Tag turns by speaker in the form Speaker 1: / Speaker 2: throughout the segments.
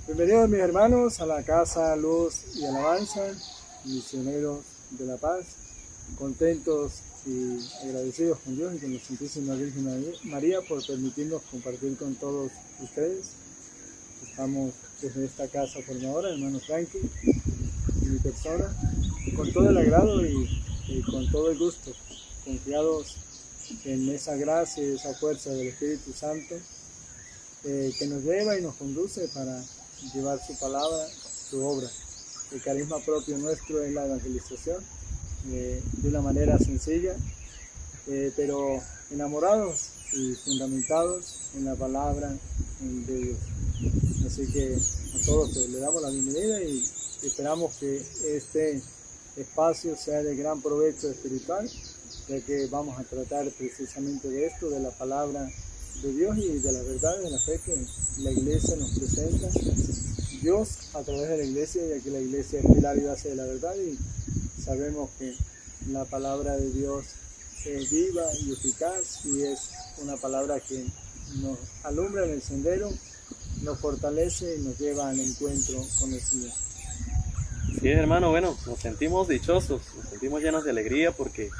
Speaker 1: Bienvenidos mis hermanos a la Casa Luz y Alabanza, misioneros de la paz, contentos y agradecidos con Dios y con la Santísima Virgen María por permitirnos compartir con todos ustedes. Estamos desde esta casa formadora, hermano Frankie y mi persona, con todo el agrado y con todo el gusto, confiados en esa gracia y esa fuerza del Espíritu Santo que nos lleva y nos conduce para llevar su palabra, su obra. El carisma propio nuestro es la evangelización, de una manera sencilla, pero enamorados y fundamentados en la palabra de Dios. Así que a todos le damos la bienvenida y esperamos que este espacio sea de gran provecho espiritual, ya que vamos a tratar precisamente de esto, de la palabra de Dios y de la verdad de la fe que la Iglesia nos presenta. Dios a través de la Iglesia, ya que la Iglesia es pilar y base de la verdad, y sabemos que la palabra de Dios es viva y eficaz y es una palabra que nos alumbra en el sendero, nos fortalece y nos lleva al encuentro con el Señor.
Speaker 2: Sí, hermano, bueno, nos sentimos dichosos, nos sentimos llenos de alegría porque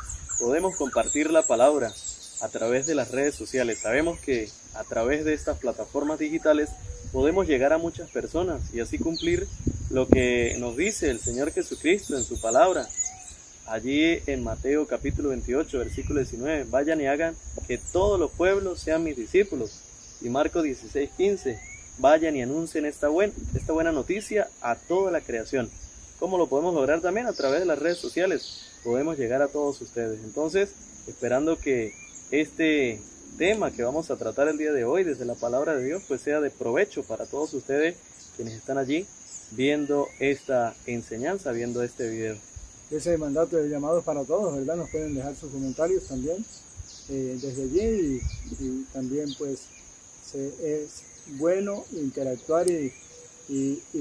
Speaker 2: podemos compartir la palabra a través de las redes sociales. Sabemos que a través de estas plataformas digitales podemos llegar a muchas personas y así cumplir lo que nos dice el Señor Jesucristo en su palabra. Allí en Mateo capítulo 28, versículo 19, vayan y hagan que todos los pueblos sean mis discípulos. Y Marcos 16, 15, vayan y anuncien esta buena noticia a toda la creación. ¿Cómo lo podemos lograr también? A través de las redes sociales. Podemos llegar a todos ustedes. Entonces, esperando que este tema que vamos a tratar el día de hoy desde la palabra de Dios pues sea de provecho para todos ustedes quienes están allí viendo esta enseñanza, viendo este video.
Speaker 1: Ese mandato de llamados para todos, ¿verdad? Nos pueden dejar sus comentarios también desde allí y también pues es bueno interactuar y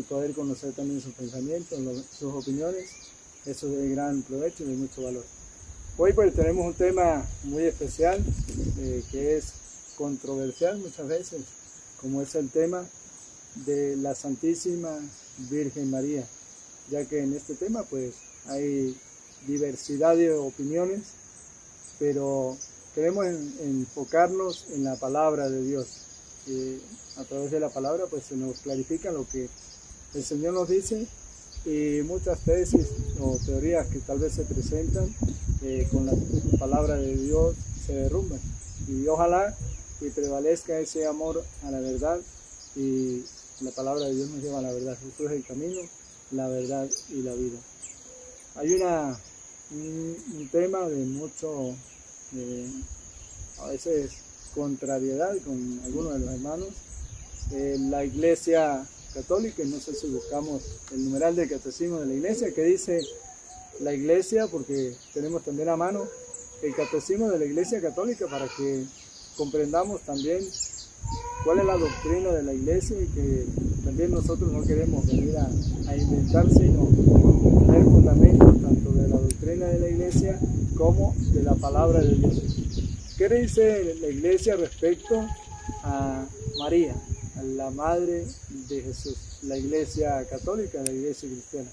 Speaker 1: poder conocer también sus pensamientos, sus opiniones. Eso es de gran provecho y de mucho valor. Hoy pues tenemos un tema muy especial que es controversial muchas veces, como es el tema de la Santísima Virgen María, ya que en este tema pues hay diversidad de opiniones, pero queremos enfocarnos en la palabra de Dios. A través de la palabra pues se nos clarifica lo que el Señor nos dice y muchas tesis o teorías que tal vez se presentan con la palabra de Dios se derrumban, y ojalá que prevalezca ese amor a la verdad y la palabra de Dios nos lleva a la verdad. Jesús es el camino, la verdad y la vida. Hay un tema de mucho a veces contrariedad con algunos de los hermanos. La Iglesia Católica, y no sé si buscamos el numeral del Catecismo de la Iglesia, que dice la Iglesia, porque tenemos también a mano el Catecismo de la Iglesia Católica para que comprendamos también cuál es la doctrina de la Iglesia y que también nosotros no queremos venir a inventar, sino tener fundamentos tanto de la doctrina de la Iglesia como de la palabra de Dios. ¿Qué dice la Iglesia respecto a María, a la Madre de Jesús? La Iglesia Católica, la Iglesia Cristiana.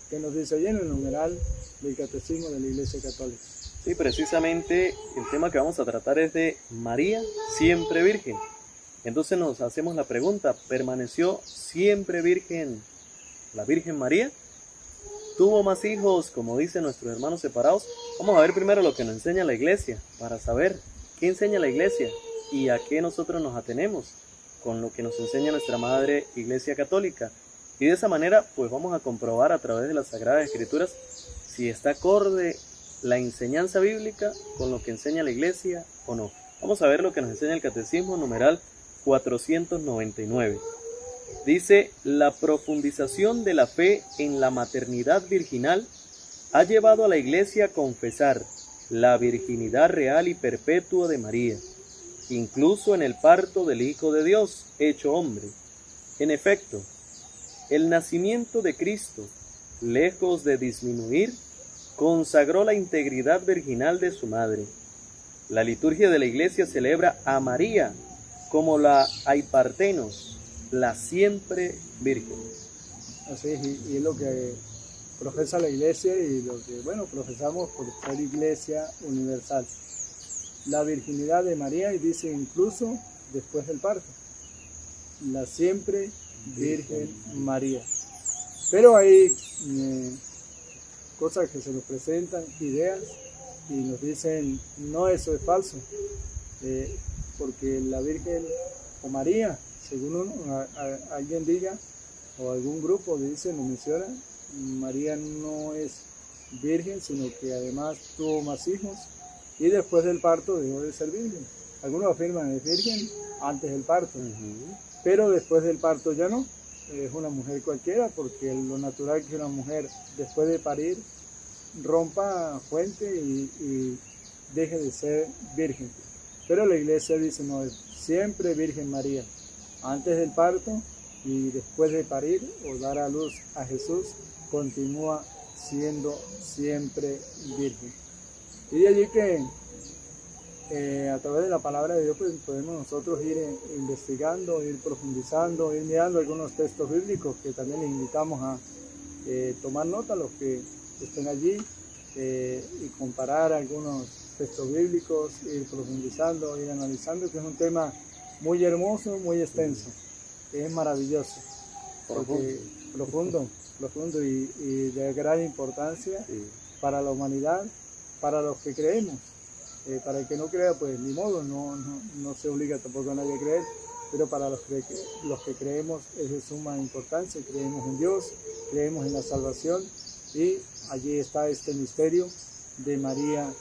Speaker 1: ¿Qué nos dice allí en el numeral del Catecismo de la Iglesia Católica?
Speaker 2: Sí, precisamente el tema que vamos a tratar es de María siempre virgen. Entonces nos hacemos la pregunta, ¿permaneció siempre virgen la Virgen María? ¿Tuvo más hijos, como dicen nuestros hermanos separados? Vamos a ver primero lo que nos enseña la Iglesia, para saber qué enseña la Iglesia y a qué nosotros nos atenemos con lo que nos enseña nuestra Madre Iglesia Católica. Y de esa manera, pues vamos a comprobar a través de las Sagradas Escrituras si está acorde la enseñanza bíblica con lo que enseña la Iglesia o no. Vamos a ver lo que nos enseña el Catecismo, numeral 499. Dice, la profundización de la fe en la maternidad virginal ha llevado a la Iglesia a confesar la virginidad real y perpetua de María, incluso en el parto del Hijo de Dios, hecho hombre. En efecto, el nacimiento de Cristo, lejos de disminuir, consagró la integridad virginal de su madre. La liturgia de la Iglesia celebra a María como la Aipartenos, la siempre Virgen.
Speaker 1: Así es, y es lo que profesa la Iglesia y lo que, bueno, profesamos por ser Iglesia universal. La virginidad de María, y dice incluso después del parto, la siempre Virgen María. Pero hay cosas que se nos presentan, ideas, y nos dicen, no, eso es falso, porque la Virgen o María, según alguien diga, o algún grupo dice, nos menciona, María no es virgen, sino que además tuvo más hijos, y después del parto dejó de ser virgen. Algunos afirman es virgen antes del parto, pero después del parto ya no, es una mujer cualquiera, porque lo natural que una mujer después de parir rompa fuente y deje de ser virgen. Pero la Iglesia dice, no, es siempre Virgen María, antes del parto y después de parir o dar a luz a Jesús, continúa siendo siempre virgen. Y de allí que a través de la palabra de Dios pues, podemos nosotros ir investigando, ir profundizando, ir mirando algunos textos bíblicos que también les invitamos a tomar nota, los que estén allí, y comparar algunos textos bíblicos, ir profundizando, ir analizando, que es un tema muy hermoso, muy extenso, que es maravilloso, porque profundo y de gran importancia para la humanidad, para los que creemos. Para el que no crea, pues ni modo, no se obliga tampoco a nadie a creer, pero para los que creemos es de suma importancia, creemos en Dios, creemos en la salvación, y allí está este misterio de María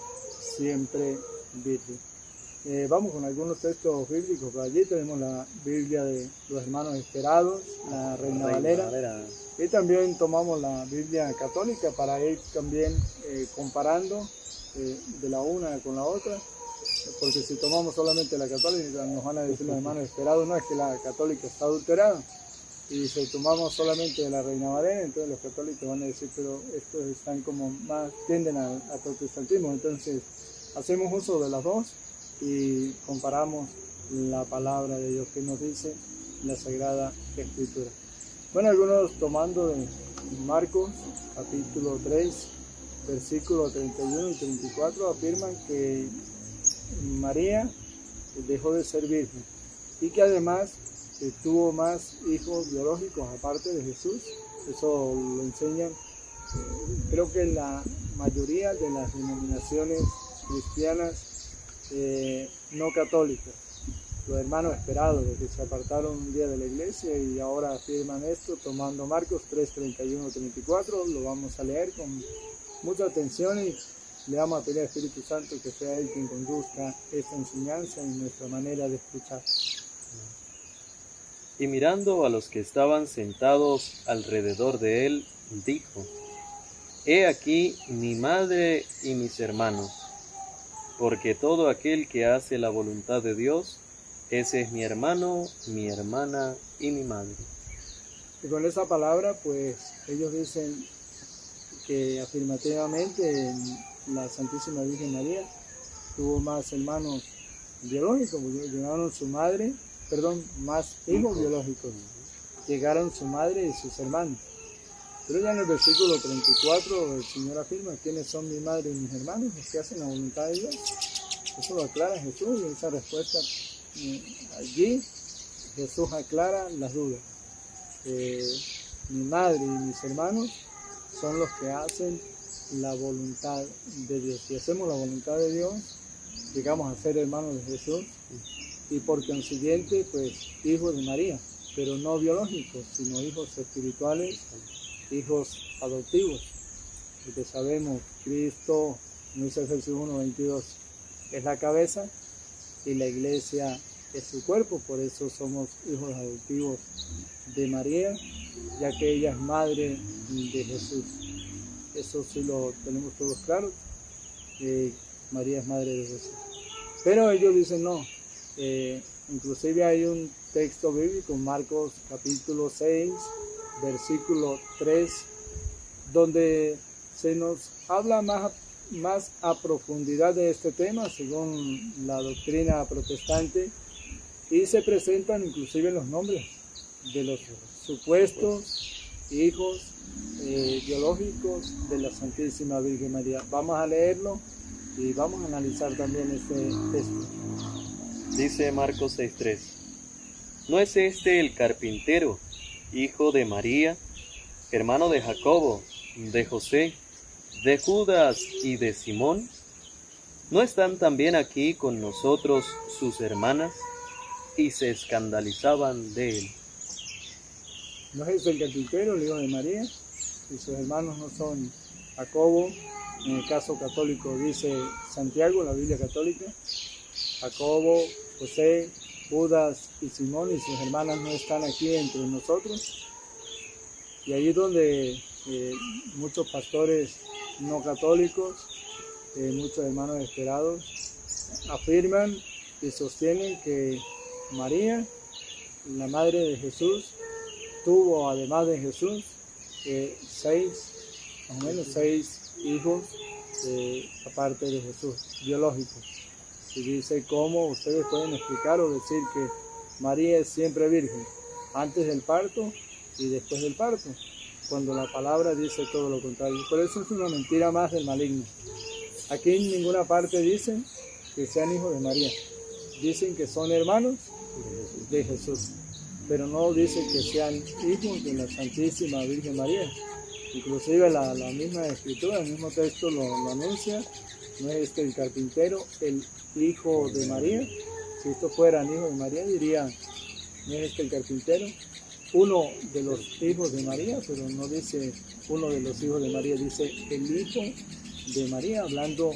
Speaker 1: siempre Virgen. Vamos con algunos textos bíblicos. Allí tenemos la Biblia de los Hermanos Esperados, la Reina Valera, y también tomamos la Biblia católica para ir también comparando de la una con la otra, porque si tomamos solamente la católica nos van a decir los Hermanos Esperados, no, es que la católica está adulterada, y si tomamos solamente de la Reina Valera, entonces los católicos van a decir, pero estos están como más, tienden al protestantismo. Entonces hacemos uso de las dos y comparamos la palabra de Dios que nos dice la Sagrada Escritura. Bueno, algunos tomando de Marcos capítulo 3, versículos 31 y 34, afirman que María dejó de ser virgen y que además tuvo más hijos biológicos aparte de Jesús. Eso lo enseñan, creo que la mayoría de las denominaciones cristianas no católicas, los Hermanos Esperados, los que se apartaron un día de la iglesia y ahora afirman esto, tomando Marcos 3, 31, 34, lo vamos a leer con mucha atención y le vamos a pedir al Espíritu Santo que sea Él quien conduzca esta enseñanza y nuestra manera de escuchar.
Speaker 2: Y mirando a los que estaban sentados alrededor de él, dijo: He aquí mi madre y mis hermanos, porque todo aquel que hace la voluntad de Dios, ese es mi hermano, mi hermana y mi madre.
Speaker 1: Y con esa palabra, pues, ellos dicen que afirmativamente la Santísima Virgen María tuvo más hermanos biológicos, llegaron su madre, más hijos biológicos, llegaron su madre y sus hermanos. Pero ya en el versículo 34 el Señor afirma: ¿quiénes son mi madre y mis hermanos? Los que hacen la voluntad de Dios. Eso lo aclara Jesús, y esa respuesta allí Jesús aclara las dudas. Mi madre y mis hermanos son los que hacen la voluntad de Dios. Si hacemos la voluntad de Dios, llegamos a ser hermanos de Jesús y por consiguiente, pues, hijos de María, pero no biológicos, sino hijos espirituales, hijos adoptivos. Porque sabemos, Cristo, en Efesios 1:22, es la cabeza y la iglesia es su cuerpo, por eso somos hijos adoptivos de María, ya que ella es madre de Jesús. Eso sí lo tenemos todos claro, María es madre de Jesús. Pero ellos dicen no, inclusive hay un texto bíblico, Marcos capítulo 6, versículo 3, donde se nos habla más a profundidad de este tema, según la doctrina protestante, y se presentan inclusive los nombres de los supuestos hijos biológicos de la Santísima Virgen María. Vamos a leerlo y vamos a analizar también este texto.
Speaker 2: Dice Marcos 6:3: ¿No es este el carpintero, hijo de María, hermano de Jacobo, de José, de Judas y de Simón? ¿No están también aquí con nosotros sus hermanas? Y se escandalizaban de él.
Speaker 1: ¿No es el carpintero, el hijo de María? Y sus hermanos no son Jacobo, en el caso católico dice Santiago, la Biblia católica, Jacobo, José, Judas y Simón, y sus hermanas no están aquí entre nosotros. Y ahí es donde muchos pastores no católicos, muchos hermanos esperados, afirman y sostienen que María, la madre de Jesús, tuvo además de Jesús más o menos seis hijos aparte de Jesús, biológicos. Y dice cómo ustedes pueden explicar o decir que María es siempre virgen, antes del parto y después del parto, cuando la palabra dice todo lo contrario. Por eso es una mentira más del maligno. Aquí en ninguna parte dicen que sean hijos de María. Dicen que son hermanos de Jesús, pero no dicen que sean hijos de la Santísima Virgen María. Inclusive la misma escritura, el mismo texto lo anuncia. ¿No es el carpintero el hijo de María? Si estos fueran hijos de María, diría, ¿no es el carpintero uno de los hijos de María? Pero no dice uno de los hijos de María, dice el hijo de María, hablando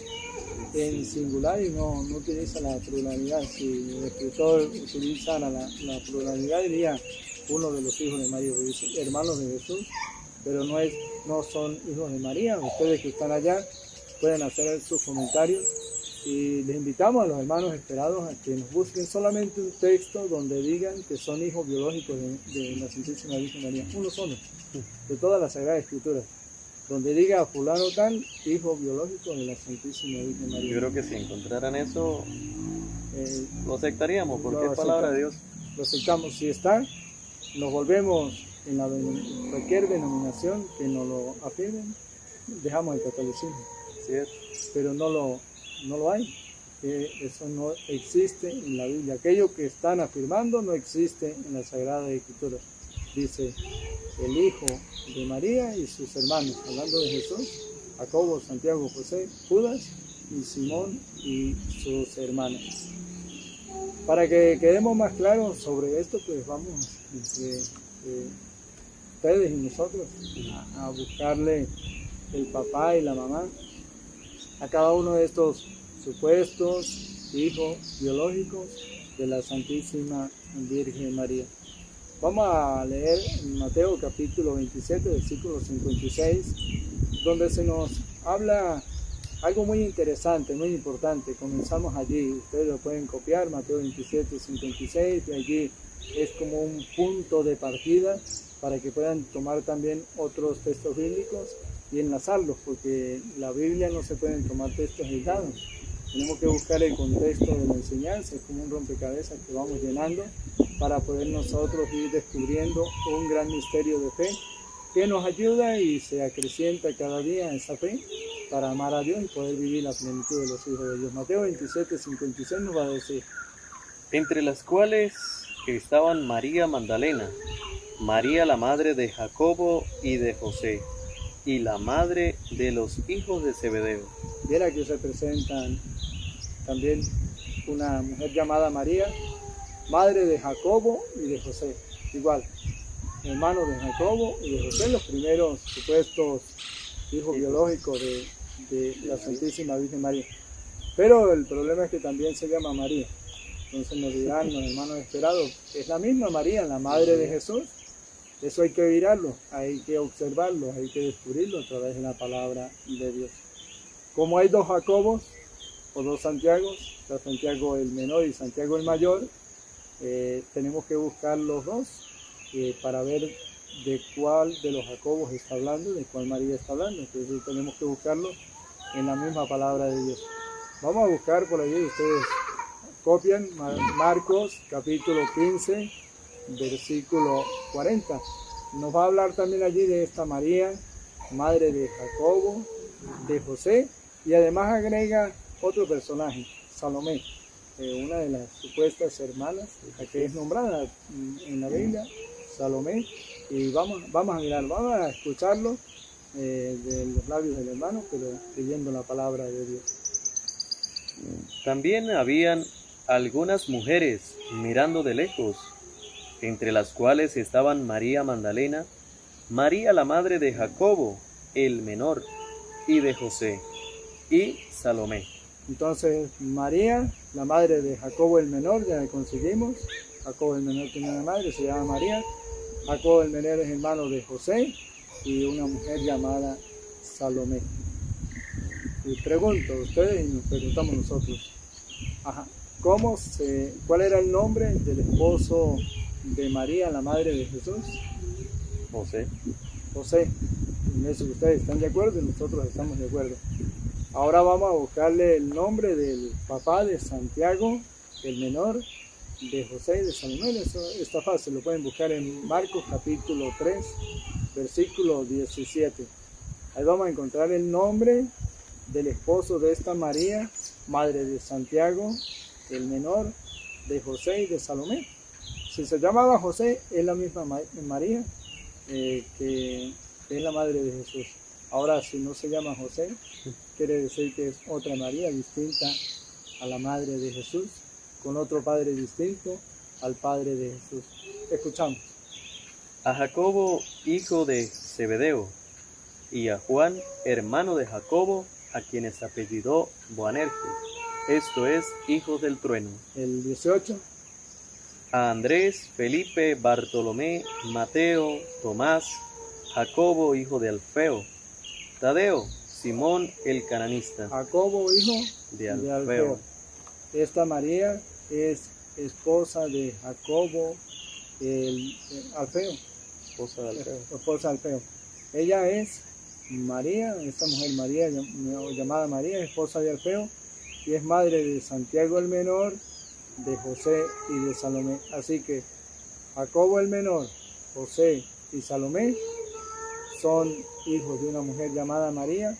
Speaker 1: en singular y no utiliza la pluralidad. Si el escritor utilizara la pluralidad, diría uno de los hijos de María, dice hermanos de Jesús, pero no son hijos de María. Ustedes que están allá pueden hacer sus comentarios y les invitamos a los hermanos esperados a que nos busquen solamente un texto donde digan que son hijos biológicos de la Santísima Virgen María, uno solo, de toda la Sagrada Escritura, donde diga fulano tal, hijo biológico de la Santísima Virgen María.
Speaker 2: Yo creo que si encontraran eso, lo aceptaríamos, porque es palabra de Dios.
Speaker 1: Lo aceptamos. Si está, nos volvemos en cualquier denominación que nos lo afirmen, dejamos el catolicismo.
Speaker 2: Así es.
Speaker 1: Pero no lo hay. Eso no existe en la Biblia. Aquello que están afirmando no existe en la Sagrada Escritura. Dice el hijo de María y sus hermanos, hablando de Jesús, Jacobo, Santiago, José, Judas y Simón y sus hermanos. Para que quedemos más claros sobre esto, pues vamos entre ustedes y nosotros a buscarle el papá y la mamá a cada uno de estos supuestos hijos biológicos de la Santísima Virgen María. Vamos a leer en Mateo capítulo 27, versículo 56, donde se nos habla algo muy interesante, muy importante. Comenzamos allí, ustedes lo pueden copiar, Mateo 27, 56, y allí es como un punto de partida para que puedan tomar también otros textos bíblicos y enlazarlos, porque la Biblia no se pueden tomar textos aislados. Tenemos que buscar el contexto de la enseñanza, es como un rompecabezas que vamos llenando para poder nosotros ir descubriendo un gran misterio de fe que nos ayuda y se acrecienta cada día esa fe para amar a Dios y poder vivir la plenitud de los hijos de Dios. Mateo 27, 56 nos va a decir:
Speaker 2: entre las cuales estaban María Magdalena, María la madre de Jacobo y de José, y la madre de los hijos de Zebedeo.
Speaker 1: Viera que se presentan también una mujer llamada María, madre de Jacobo y de José, igual, hermanos de Jacobo y de José, los primeros supuestos hijos biológicos de la Santísima Virgen María. Pero el problema es que también se llama María. Entonces nos dirán los hermanos esperados, es la misma María, la madre de Jesús. Eso hay que mirarlo, hay que observarlo, hay que descubrirlo a través de la palabra de Dios. Como hay dos Jacobos o dos Santiagos, Santiago el menor y Santiago el mayor, tenemos que buscar los dos para ver de cuál de los Jacobos está hablando, de cuál María está hablando. Entonces tenemos que buscarlo en la misma palabra de Dios. Vamos a buscar por allí, ustedes copian Marcos capítulo 15, versículo 40. Nos va a hablar también allí de esta María, madre de Jacobo, de José, y además agrega otro personaje, Salomé, una de las supuestas hermanas, la que es nombrada en la Biblia, Salomé, y vamos a mirar, vamos a escucharlo de los labios del hermano, pero leyendo la palabra de Dios.
Speaker 2: También habían algunas mujeres mirando de lejos, entre las cuales estaban María Magdalena, María la madre de Jacobo, el menor, y de José, y Salomé.
Speaker 1: Entonces, María, la madre de Jacobo el menor, ya la conseguimos. Jacobo el menor tiene una madre, se llama María. Jacobo el menor es hermano de José y una mujer llamada Salomé. Y pregunto a ustedes y nos preguntamos nosotros, ¿cuál era el nombre del esposo de María, la madre de Jesús?
Speaker 2: José.
Speaker 1: José. En eso ustedes están de acuerdo y nosotros estamos de acuerdo. Ahora vamos a buscarle el nombre del papá de Santiago, el menor, de José y de Salomé. Eso está fácil, lo pueden buscar en Marcos capítulo 3, versículo 17. Ahí vamos a encontrar el nombre del esposo de esta María, madre de Santiago, el menor, de José y de Salomé. Si se llamaba José, es la misma María que es la madre de Jesús. Ahora, si no se llama José, quiere decir que es otra María distinta a la madre de Jesús, con otro padre distinto al padre de Jesús. Escuchamos.
Speaker 2: A Jacobo, hijo de Zebedeo, y a Juan, hermano de Jacobo, a quienes apellidó Boanerges, esto es, hijos del trueno.
Speaker 1: El 18.
Speaker 2: A Andrés, Felipe, Bartolomé, Mateo, Tomás, Jacobo, hijo de Alfeo, Tadeo, Simón el cananista.
Speaker 1: Jacobo, hijo
Speaker 2: de Alfeo.
Speaker 1: Esta María es esposa de Jacobo el Alfeo.
Speaker 2: Esposa de Alfeo.
Speaker 1: Esposa de Alfeo. Ella es María, esta mujer María, llamada María, esposa de Alfeo, y es madre de Santiago el menor, de José y de Salomé. Así que Jacobo el menor, José y Salomé son hijos de una mujer llamada María,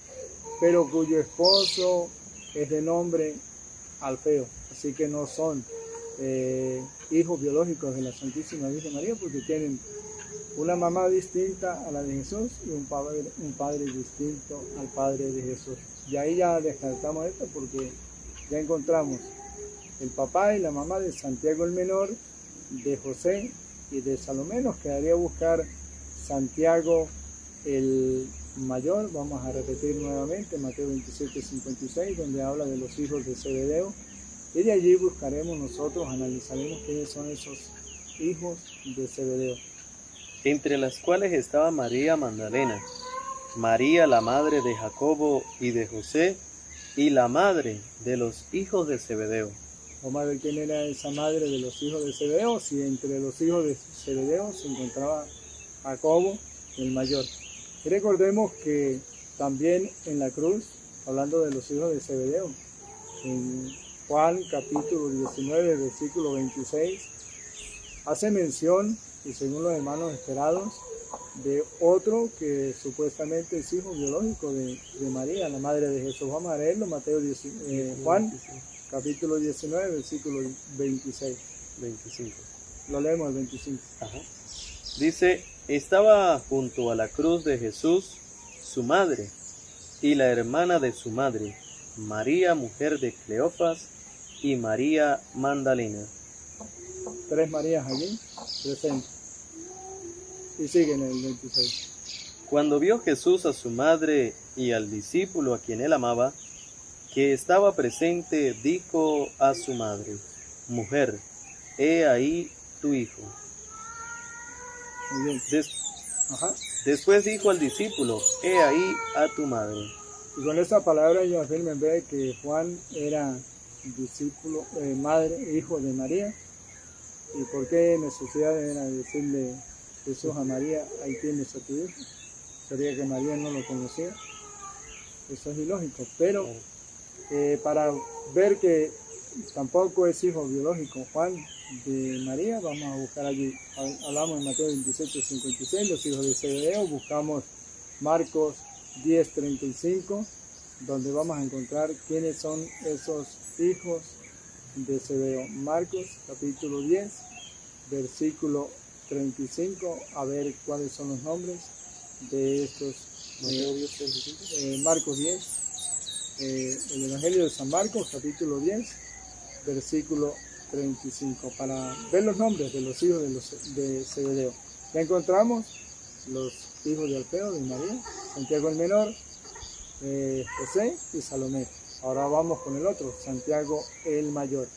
Speaker 1: pero cuyo esposo es de nombre Alfeo. Así que no son hijos biológicos de la Santísima Virgen María, porque tienen una mamá distinta a la de Jesús y un padre distinto al padre de Jesús. Y ahí ya descartamos esto porque ya encontramos el papá y la mamá de Santiago el menor, de José y de Salomé. Nos quedaría buscar Santiago el mayor. Vamos a repetir nuevamente Mateo 27:56, donde habla de los hijos de Zebedeo, y de allí buscaremos nosotros, analizaremos quiénes son esos hijos de Zebedeo.
Speaker 2: Entre las cuales estaba María Magdalena, María la madre de Jacobo y de José, y la madre de los hijos de Zebedeo.
Speaker 1: Vamos a ver quién era esa madre de los hijos de Zebedeo, si entre los hijos de Zebedeo se encontraba Jacobo, el mayor. Y recordemos que también en la cruz, hablando de los hijos de Zebedeo, en Juan capítulo 19, versículo 26, hace mención, y según los hermanos esperados, de otro que supuestamente es hijo biológico de María, la madre de Jesús. Vamos a leerlo, Juan capítulo 19, versículo 26.
Speaker 2: 25.
Speaker 1: Lo leemos el 25.
Speaker 2: Ajá. Dice, estaba junto a la cruz de Jesús su madre y la hermana de su madre, María, mujer de Cleofas, y María Magdalena.
Speaker 1: Tres Marías allí presentes. Y siguen el 26.
Speaker 2: Cuando vio Jesús a su madre y al discípulo a quien él amaba, que estaba presente, dijo a su madre, mujer, he ahí tu hijo.
Speaker 1: Muy bien.
Speaker 2: Después dijo al discípulo, he ahí a tu madre.
Speaker 1: Y con esta palabra ellos afirman que Juan era discípulo, hijo de María. ¿Y por qué necesidad era decirle Jesús a María, ahí tienes a tu hijo? Sería que María no lo conocía. Eso es ilógico, pero para ver que tampoco es hijo biológico Juan de María, vamos a buscar allí. Hablamos en Mateo 27:56, los hijos de Zebedeo. Buscamos Marcos 10:35, donde vamos a encontrar quiénes son esos hijos de Zebedeo. Marcos capítulo 10, versículo 35, a ver cuáles son los nombres de estos. Marcos 10, el Evangelio de San Marcos capítulo 10, versículo 35, para ver los nombres de los hijos de Zebedeo. Ya encontramos los hijos de Alfeo, de María, Santiago el menor, José y Salomé. Ahora vamos con el otro, Santiago el mayor.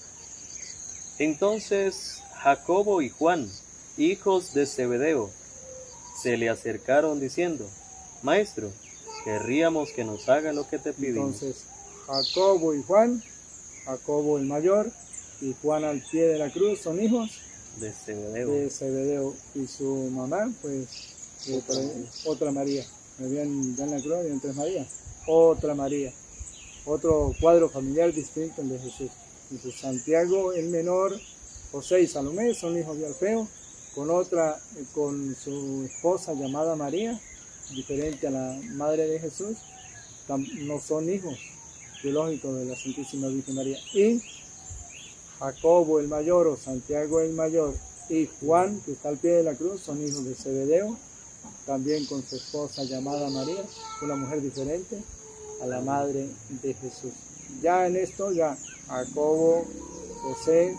Speaker 2: Entonces Jacobo y Juan, hijos de Zebedeo, se le acercaron diciendo: Maestro, querríamos que nos haga lo que te pedimos.
Speaker 1: Entonces Jacobo y Juan, Jacobo el mayor y Juan al pie de la cruz, son hijos
Speaker 2: de Zebedeo.
Speaker 1: De Zebedeo. Y su mamá, pues, otra María. Ya en la cruz habían 3 Marías. Otra María. Otro cuadro familiar distinto al de Jesús. Entonces, Santiago el menor, José y Salomé son hijos de Alfeo, con su esposa llamada María, diferente a la madre de Jesús, no son hijos biológicos de la Santísima Virgen María. Y Jacobo el mayor o Santiago el mayor y Juan, que está al pie de la cruz, son hijos de Zebedeo, también con su esposa llamada María, una mujer diferente a la madre de Jesús. Ya en esto, ya Jacobo, José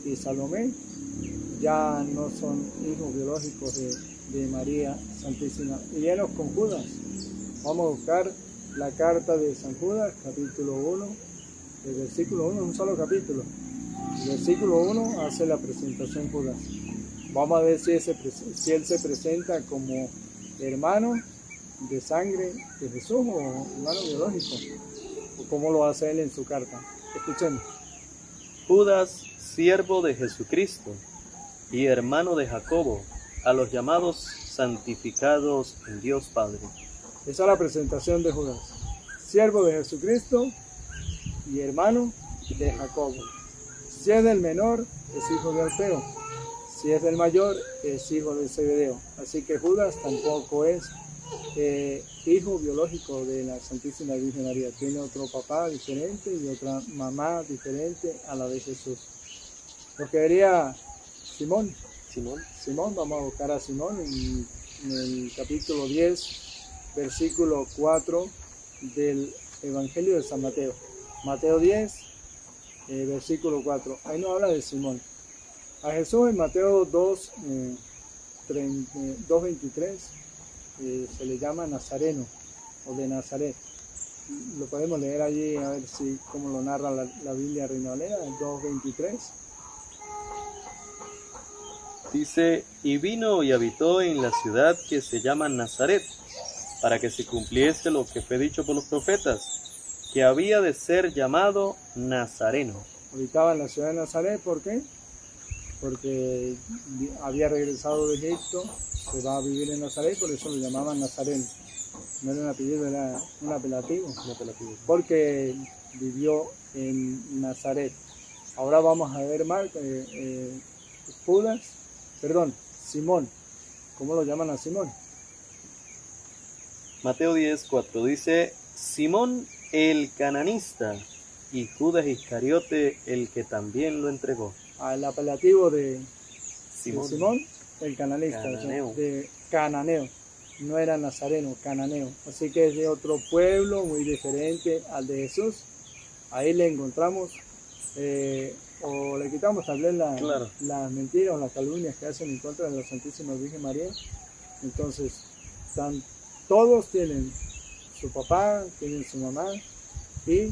Speaker 1: y Salomé ya no son hijos biológicos de María Santísima. Y llenos con Judas. Vamos a buscar la carta de San Judas, capítulo 1, el versículo 1, un solo capítulo. El versículo 1 hace la presentación Judas. Vamos a ver si él se presenta como hermano de sangre de Jesús o hermano biológico, o cómo lo hace él en su carta. Escuchemos.
Speaker 2: Judas, siervo de Jesucristo y hermano de Jacobo, a los llamados santificados en Dios Padre.
Speaker 1: Esa es la presentación de Judas. Siervo de Jesucristo y hermano de Jacobo. Si es del menor, es hijo de Alfeo. Si es del mayor, es hijo de Zebedeo. Así que Judas tampoco es hijo biológico de la Santísima Virgen María. Tiene otro papá diferente y otra mamá diferente a la de Jesús. Lo que diría Simón, vamos a buscar a Simón en el capítulo 10, versículo 4 del Evangelio de San Mateo. Mateo 10, versículo 4. Ahí nos habla de Simón. A Jesús en Mateo 2:23 se le llama Nazareno o de Nazaret. Lo podemos leer allí a ver cómo lo narra la Biblia Reina Valera, 2:23.
Speaker 2: Dice: y vino y habitó en la ciudad que se llama Nazaret, para que se cumpliese lo que fue dicho por los profetas, que había de ser llamado Nazareno.
Speaker 1: Habitaba en la ciudad de Nazaret, ¿por qué? Porque había regresado de Egipto, se va a vivir en Nazaret, por eso lo llamaban Nazareno. No era un apellido, era un apelativo. Porque vivió en Nazaret. Ahora vamos a ver Simón. ¿Cómo lo llaman a Simón?
Speaker 2: Mateo 10:4 dice: Simón el cananista y Judas Iscariote el que también lo entregó.
Speaker 1: El apelativo de Simón, el cananista,
Speaker 2: Cananeo.
Speaker 1: De cananeo. No era nazareno, cananeo. Así que es de otro pueblo muy diferente al de Jesús. Ahí le encontramos, o le quitamos tal vez las mentiras o las calumnias que hacen en contra de la Santísima Virgen María. Entonces, todos tienen su papá, tienen su mamá y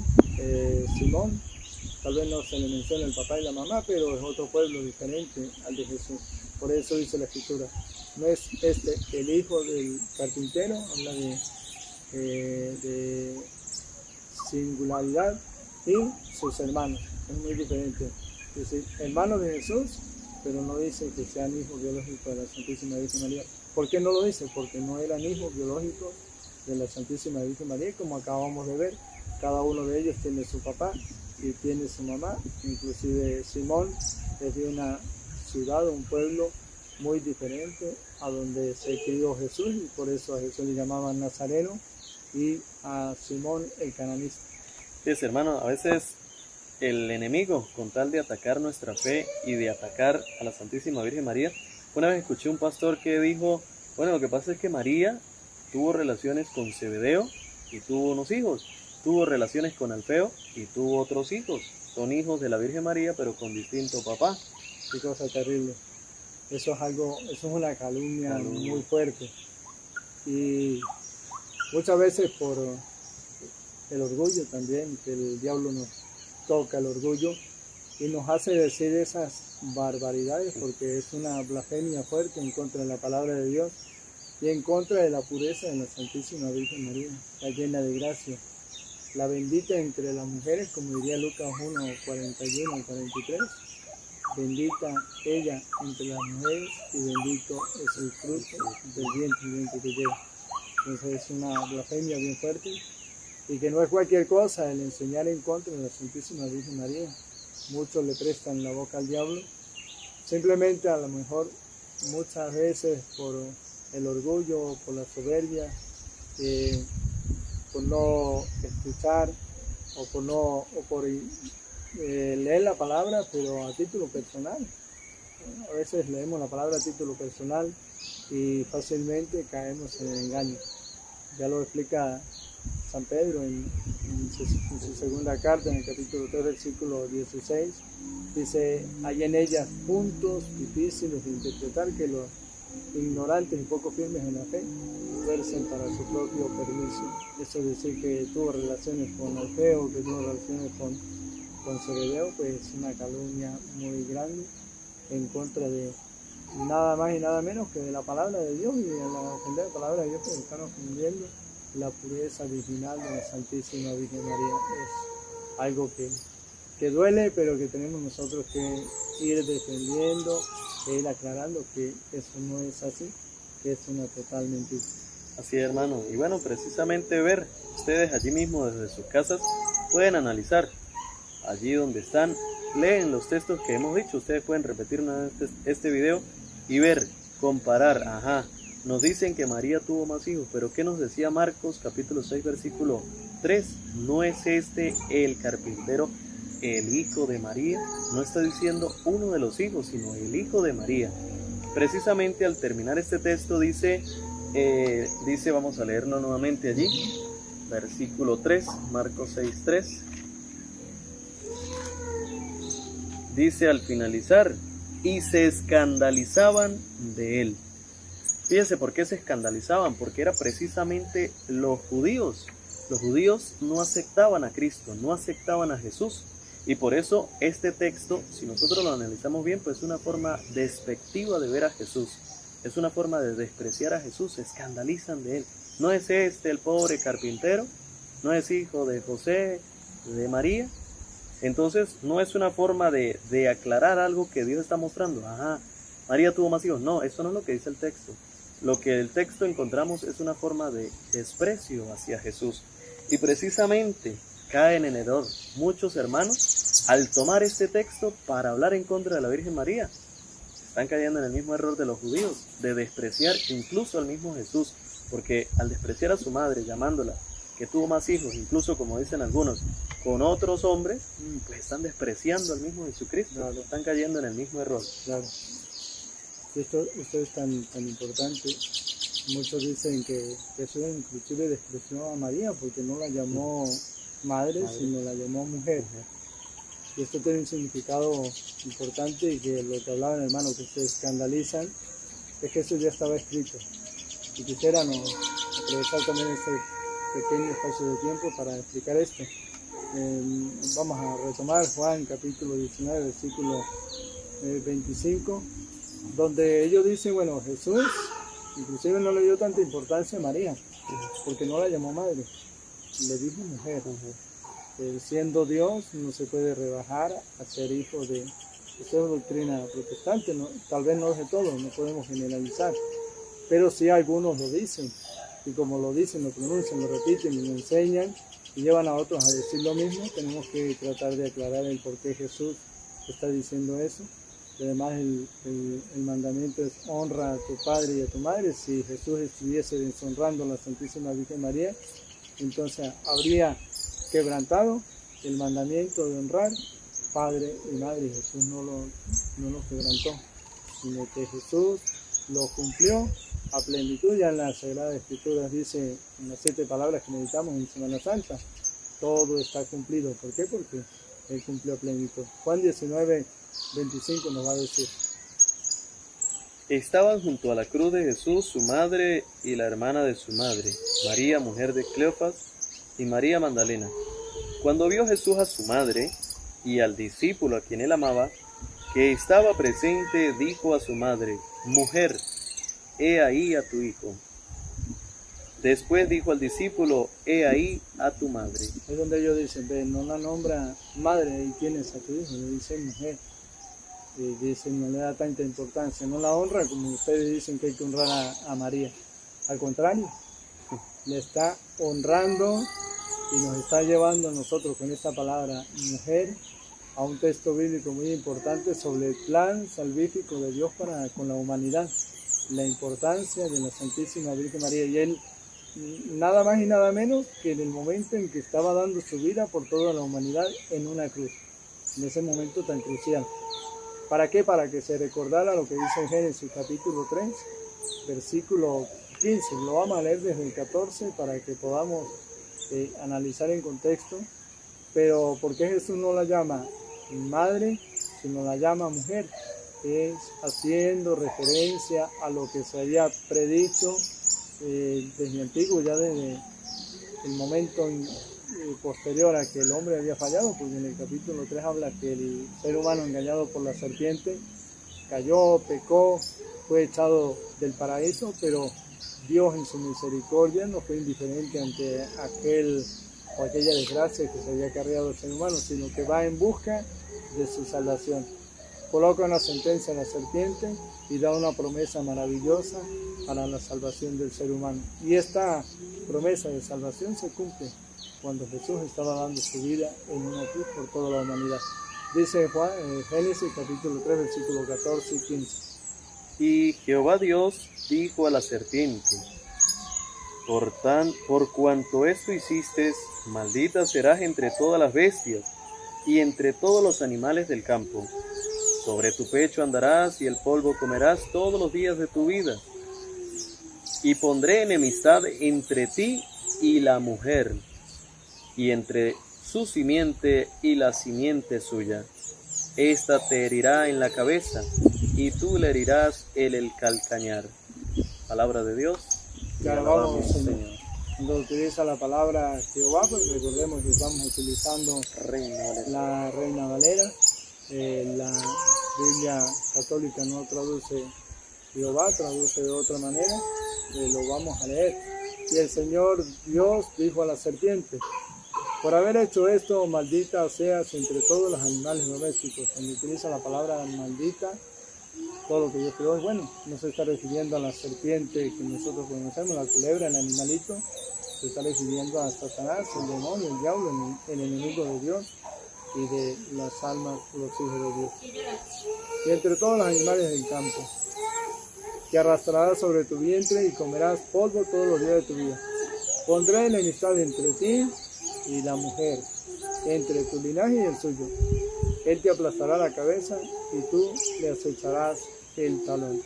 Speaker 1: Simón. Tal vez no se le menciona el papá y la mamá, pero es otro pueblo diferente al de Jesús. Por eso dice la Escritura. No es el hijo del carpintero, habla de singularidad, y sus hermanos. Es muy diferente. Es decir, hermanos de Jesús, pero no dice que sean hijos biológicos de la Santísima Virgen María. ¿Por qué no lo dice? Porque no eran hijos biológicos de la Santísima Virgen María, como acabamos de ver. Cada uno de ellos tiene su papá y tiene su mamá. Inclusive Simón es de una ciudad, un pueblo muy diferente a donde se crió Jesús, y por eso a Jesús le llamaban Nazareno y a Simón el cananista.
Speaker 2: Fíjese, hermano, a veces el enemigo, con tal de atacar nuestra fe y de atacar a la Santísima Virgen María, una vez escuché un pastor que dijo, bueno, lo que pasa es que María tuvo relaciones con Zebedeo y tuvo unos hijos, tuvo relaciones con Alfeo y tuvo otros hijos, son hijos de la Virgen María pero con distinto papá.
Speaker 1: Qué cosa terrible. Eso es una calumnia muy fuerte. Y muchas veces por el orgullo también, que el diablo nos toca el orgullo y nos hace decir esas barbaridades, porque es una blasfemia fuerte en contra de la palabra de Dios y en contra de la pureza de la Santísima Virgen María, la llena de gracia, la bendita entre las mujeres, como diría Lucas 1, 41 al 43. Bendita ella entre las mujeres y bendito es el fruto del vientre que lleva. Entonces es una blasfemia bien fuerte y que no es cualquier cosa el enseñar en contra de la Santísima Virgen María. Muchos le prestan la boca al diablo, simplemente a lo mejor muchas veces por el orgullo, por la soberbia, por no escuchar o por leer la palabra, pero a título personal. A veces leemos la palabra a título personal y fácilmente caemos en el engaño. Ya lo explica San Pedro en su segunda carta, en el capítulo 3, versículo 16. Dice, hay en ellas puntos difíciles de interpretar que los ignorantes y poco firmes en la fe versen para su propio permiso. Eso es decir, que tuvo relaciones con Alfeo, que tuvo relaciones con Zebedeo, pues es una calumnia muy grande en contra de nada más y nada menos que de la palabra de Dios, y al ofender la palabra de Dios pues están ofendiendo la pureza virginal de la Santísima Virgen María. Es algo que duele, pero que tenemos nosotros que ir defendiendo e ir aclarando que eso no es así, que es una total mentira.
Speaker 2: Así es, hermano. Y bueno, precisamente ver, ustedes allí mismo desde sus casas pueden analizar. Allí donde están, leen los textos que hemos dicho. Ustedes pueden repetir una vez este video y ver, comparar. Ajá, nos dicen que María tuvo más hijos, pero ¿qué nos decía Marcos capítulo 6 versículo 3? ¿No es este el carpintero el hijo de María? No está diciendo uno de los hijos, sino el hijo de María. Precisamente al terminar este texto dice, vamos a leerlo nuevamente allí, versículo 3, Marcos 6, 3. Dice al finalizar, y se escandalizaban de él. Fíjense por qué se escandalizaban, porque era precisamente los judíos. Los judíos no aceptaban a Cristo, no aceptaban a Jesús. Y por eso este texto, si nosotros lo analizamos bien, pues es una forma despectiva de ver a Jesús. Es una forma de despreciar a Jesús, se escandalizan de él. ¿No es este el pobre carpintero? ¿No es hijo de José, de María? Entonces, no es una forma de aclarar algo que Dios está mostrando. Ajá, María tuvo más hijos. No, eso no es lo que dice el texto. Lo que el texto encontramos es una forma de desprecio hacia Jesús. Y precisamente caen en error muchos hermanos al tomar este texto para hablar en contra de la Virgen María. Están cayendo en el mismo error de los judíos, de despreciar incluso al mismo Jesús. Porque al despreciar a su madre, llamándola que tuvo más hijos, incluso como dicen algunos, con otros hombres, pues están despreciando al mismo Jesucristo, claro. Están cayendo en el mismo error.
Speaker 1: Claro. Esto es tan importante. Muchos dicen que Jesús inclusive despreció a María porque no la llamó madre, sino la llamó mujer. Y esto tiene un significado importante, y que lo que hablaban, hermanos, que se escandalizan, es que eso ya estaba escrito. Y quisiéramos aprovechar también este pequeño espacio de tiempo para explicar esto. Vamos a retomar Juan capítulo 19, versículo 25, donde ellos dicen, bueno, Jesús inclusive no le dio tanta importancia a María, porque no la llamó madre, le dijo mujer. Siendo Dios, no se puede rebajar a ser hijo de... Esa es doctrina protestante, ¿no? Tal vez no es de todos, no podemos generalizar, pero sí algunos lo dicen, y como lo dicen, lo pronuncian, lo repiten y lo enseñan, y llevan a otros a decir lo mismo, tenemos que tratar de aclarar el por qué Jesús está diciendo eso. Y además el mandamiento es honra a tu padre y a tu madre. Si Jesús estuviese deshonrando a la Santísima Virgen María, entonces habría quebrantado el mandamiento de honrar padre y madre. Jesús no lo quebrantó, sino que Jesús lo cumplió a plenitud. Ya en las Sagradas Escrituras dice, en las 7 palabras que meditamos en Semana Santa, todo está cumplido. ¿Por qué? Porque Él cumplió a plenitud. Juan 19:25 nos va a decir:
Speaker 2: Estaban junto a la cruz de Jesús su madre y la hermana de su madre, María, mujer de Cleofas, y María Magdalena. Cuando vio Jesús a su madre y al discípulo a quien él amaba, que estaba presente, dijo a su madre: Mujer, he ahí a tu hijo. Después dijo al discípulo: He ahí a tu madre.
Speaker 1: Es donde ellos dicen, ve, no la nombra madre, ahí tienes a tu hijo, le dice mujer. Y dicen, no le da tanta importancia, no la honra como ustedes dicen que hay que honrar a María. Al contrario, le está honrando y nos está llevando a nosotros con esta palabra mujer a un texto bíblico muy importante sobre el plan salvífico de Dios para con la humanidad, la importancia de la Santísima Virgen María. Y Él, nada más y nada menos que en el momento en que estaba dando su vida por toda la humanidad en una cruz, en ese momento tan crucial. ¿Para qué? Para que se recordara lo que dice en Génesis capítulo 3, versículo 15. Lo vamos a leer desde el 14 para que podamos analizar en contexto. Pero ¿por qué Jesús no la llama madre, sino la llama mujer? Es haciendo referencia a lo que se había predicho desde antiguo, ya desde el momento posterior a que el hombre había fallado, porque en el capítulo 3 habla que el ser humano engañado por la serpiente cayó, pecó, fue echado del paraíso, pero Dios en su misericordia no fue indiferente ante aquella desgracia que se había cargado el ser humano, sino que va en busca de su salvación. Coloca una sentencia a la serpiente y da una promesa maravillosa para la salvación del ser humano. Y esta promesa de salvación se cumple cuando Jesús estaba dando su vida en una cruz por toda la humanidad. Dice Génesis capítulo 3, versículos 14 y 15.
Speaker 2: Y Jehová Dios dijo a la serpiente: Por cuanto esto hiciste, maldita serás entre todas las bestias y entre todos los animales del campo. Sobre tu pecho andarás y el polvo comerás todos los días de tu vida. Y pondré enemistad entre ti y la mujer, y entre su simiente y la simiente suya. Esta te herirá en la cabeza, y tú le herirás el calcañar. Palabra de Dios.
Speaker 1: Te alabamos, Señor. Cuando utiliza la palabra Jehová, pues recordemos que estamos utilizando la Reina Valera. La Biblia católica no traduce Jehová, traduce de otra manera. Lo vamos a leer. Y el Señor Dios dijo a la serpiente: por haber hecho esto, maldita seas entre todos los animales domésticos. Cuando utiliza la palabra maldita, todo lo que Dios creó es bueno. No se está refiriendo a la serpiente que nosotros conocemos, la culebra, el animalito. Se está refiriendo a Satanás, el demonio, el diablo, el enemigo de Dios y de las almas, los hijos de Dios. Y entre todos los animales del campo, que arrastrarás sobre tu vientre y comerás polvo todos los días de tu vida. Pondré enemistad entre ti y la mujer, entre tu linaje y el suyo. Él te aplastará la cabeza y tú le acecharás el talón.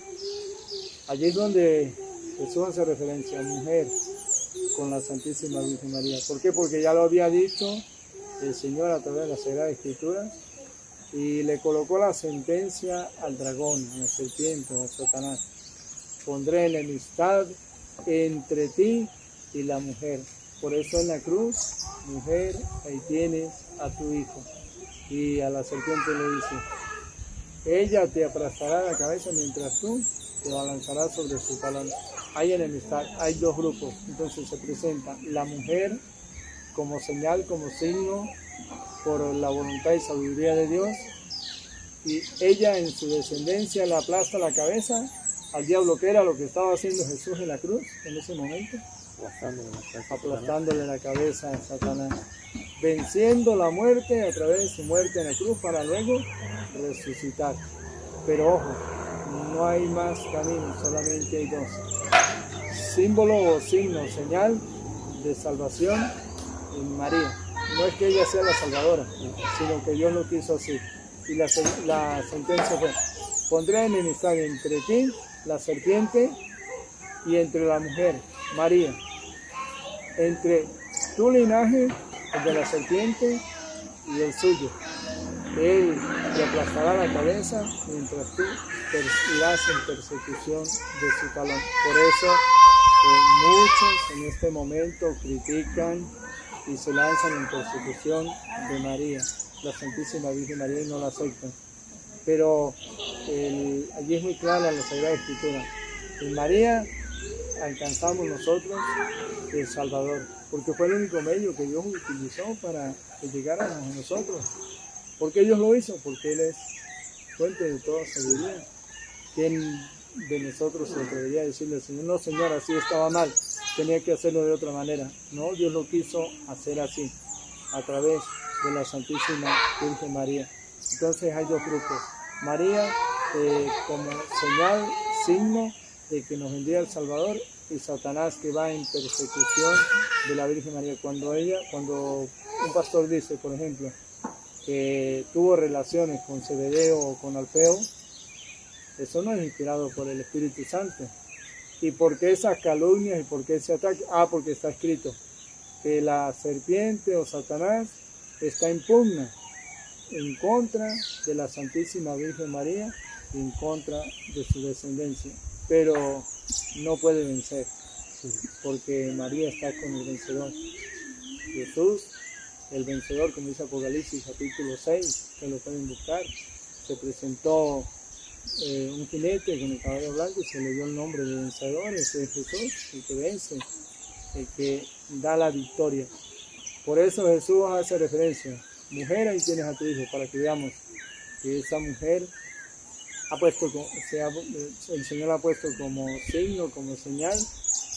Speaker 1: Allí es donde Jesús hace referencia a mujer con la Santísima Virgen María. ¿Por qué? Porque ya lo había dicho el Señor a través de las Sagradas Escrituras y le colocó la sentencia al dragón, a la serpiente, a Satanás. Pondré enemistad entre ti y la mujer. Por eso en la cruz, mujer, ahí tienes a tu hijo. Y a la serpiente le dice: ella te aplastará la cabeza mientras tú te balanzarás sobre su talón. Hay enemistad, hay dos grupos. Entonces se presenta la mujer como señal, como signo, por la voluntad y sabiduría de Dios. Y ella en su descendencia le aplasta la cabeza al diablo, que era lo que estaba haciendo Jesús en la cruz en ese momento. aplastándole la cabeza a Satanás, venciendo la muerte a través de su muerte en la cruz para luego resucitar. Pero ojo, no hay más caminos, solamente hay dos. Símbolo o signo, señal de salvación en María. No es que ella sea la salvadora, sino que Dios lo quiso así. Y la sentencia fue: pondré enemistad entre ti, la serpiente, y entre la mujer, María. Entre tu linaje, el de la serpiente, y el suyo. Él te aplastará la cabeza mientras tú irás en persecución de su talón. Por eso muchos en este momento critican y se lanzan en persecución de María, la Santísima Virgen María, y no la aceptan. Pero allí es muy clara la Sagrada Escritura. En María alcanzamos nosotros el Salvador, porque fue el único medio que Dios utilizó para que llegáramos a nosotros. ¿Por qué Dios lo hizo? Porque Él es fuente de toda sabiduría. ¿Quién de nosotros se atrevería a decirle al Señor: no, Señor, así estaba mal, tenía que hacerlo de otra manera? No, Dios lo quiso hacer así, a través de la Santísima Virgen María. Entonces hay dos grupos: María como señal, signo de que nos envía el Salvador, y Satanás, que va en persecución de la Virgen María. Cuando un pastor dice, por ejemplo, que tuvo relaciones con Zebedeo o con Alfeo, eso no es inspirado por el Espíritu Santo. ¿Y por qué esas calumnias y por qué ese ataque? Porque está escrito que la serpiente o Satanás está en pugna en contra de la Santísima Virgen María y en contra de su descendencia, pero no puede vencer, porque María está con el vencedor. Jesús, el vencedor, como dice Apocalipsis capítulo 6, que lo pueden buscar, se presentó un jinete con el caballo blanco y se le dio el nombre de vencedor. Ese es Jesús, el que vence, el que da la victoria. Por eso Jesús hace referencia: mujer, ahí tienes a tu hijo, para que veamos que esa mujer el Señor ha puesto como signo, como señal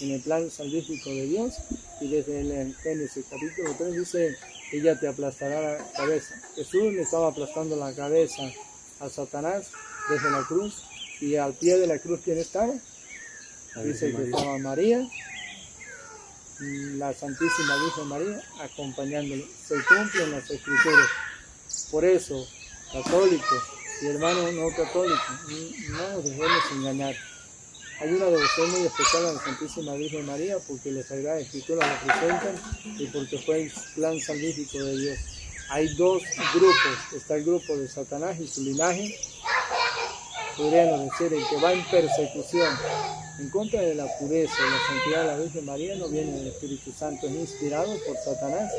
Speaker 1: en el plan salvífico de Dios. Y desde el Génesis capítulo 3 dice: ella te aplastará la cabeza. Jesús le estaba aplastando la cabeza a Satanás desde la cruz, y al pie de la cruz, ¿quién estaba? Dice que estaba María, la Santísima Virgen María, acompañándole. Se cumplen las Escrituras. Por eso, católicos y hermanos no católicos, no nos dejemos engañar. Hay una devoción muy especial a la Santísima Virgen María, porque las Sagradas Escrituras la presentan y porque fue el plan salvífico de Dios. Hay dos grupos: está el grupo de Satanás y su linaje, podríamos decir, el que va en persecución en contra de la pureza y la santidad de la Virgen María. No viene del Espíritu Santo, es inspirado por Satanás,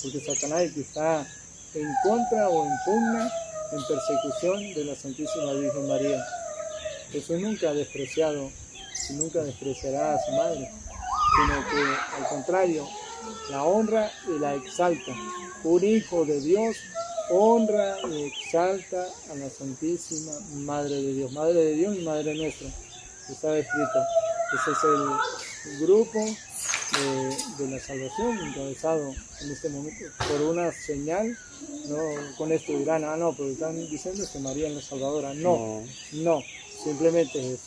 Speaker 1: porque Satanás es el que está en contra o en pugna, en persecución de la Santísima Virgen María. Jesús nunca ha despreciado y nunca despreciará a su madre, sino que al contrario, la honra y la exalta. Un hijo de Dios honra y exalta a la Santísima Madre de Dios y Madre nuestra. Está escrito. Ese es el grupo de la salvación, encabezado en este momento por una señal. No, con esto dirán: pero están diciendo que María es la Salvadora. No, simplemente